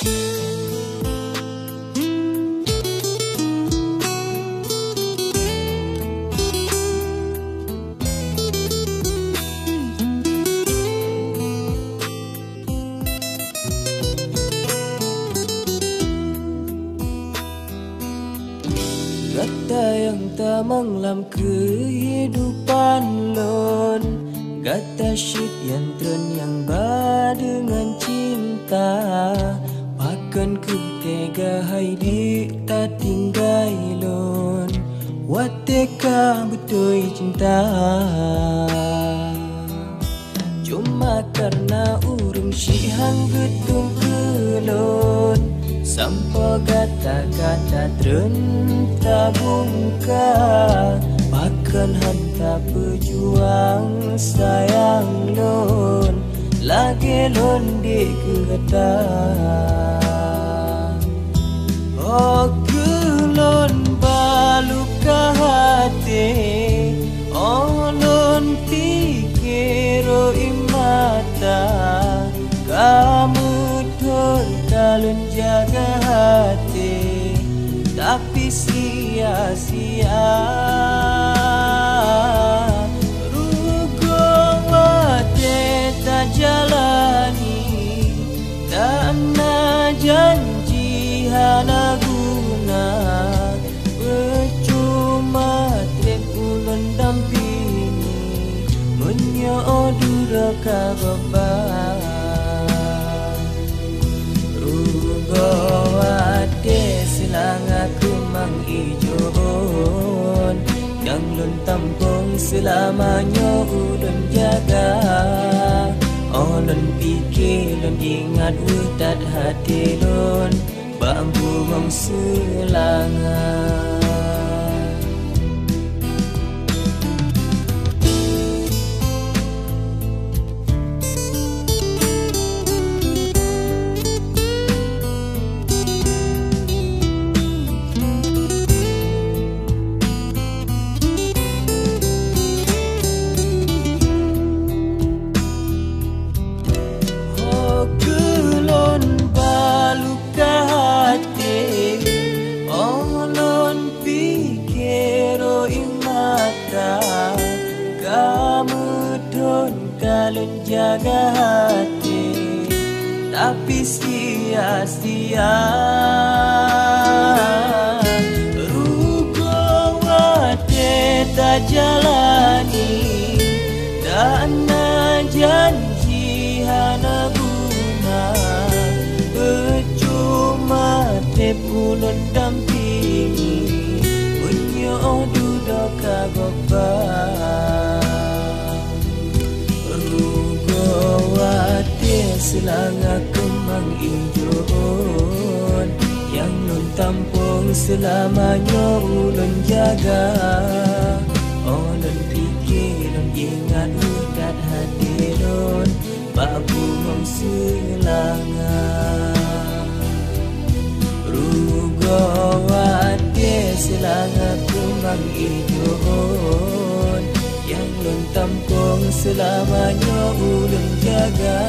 Kata yang tak menglam kehidupan lon, kata syit yang tren yang ba dengan cinta. Pakan ku tega hai di tak tinggai lon, wateka betul cinta. Cuma karena urung syihang getung kelon, sampai kata-kata terentah bungka. Bahkan hantar pejuang sayang lon, lagi lon di kata. Oh kelon baluka hati, oh lon pikiro imata. Kamu kalian jaga hati, tapi sia-sia. Rugo wate tak jalani, tak na janji hana guna. Percuma tren ulun dampingi, menyodu raka beban. Ade silang aku mangijon, yang lun tampung selamanya ulun jaga. Oh lun pikir lun ingat utat hati lun, bambu mong selanga. Kalian jaga hati, tapi sia-sia. Rugo wate tak jalani, dan na janji hana guna. Percuma te pulun dampingi, menyodu doka gobar. Selanga kemang ijon, yang nun tampung selamanya ulun jaga. Oh lun pikir lun ingat udat hati lun, babu mong selanga. Rugo wate selanga kemang ijon, yang lun tampung selamanya ulun jaga.